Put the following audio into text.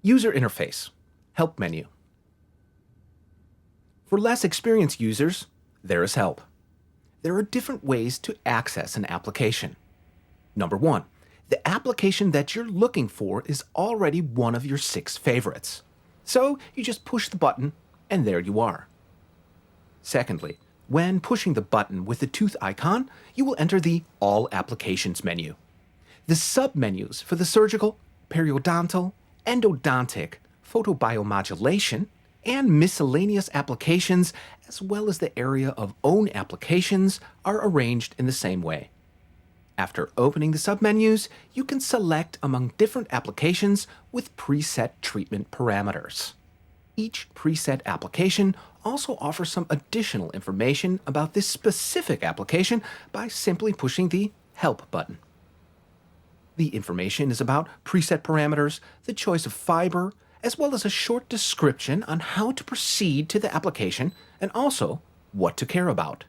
User interface, help menu. For less experienced users, there is help. There are different ways to access an application. Number 1, the application that you're looking for is already one of your 6 favorites. So you just push the button and there you are. Secondly, when pushing the button with the tooth icon, you will enter the All Applications menu. The sub-menus for the surgical, periodontal, endodontic, photobiomodulation, and miscellaneous applications, as well as the area of Own Applications, are arranged in the same way. After opening the submenus, you can select among different applications with preset treatment parameters. Each preset application also offers some additional information about this specific application by simply pushing the Help button. The information is about preset parameters, the choice of fiber, as well as a short description on how to proceed to the application and also what to care about.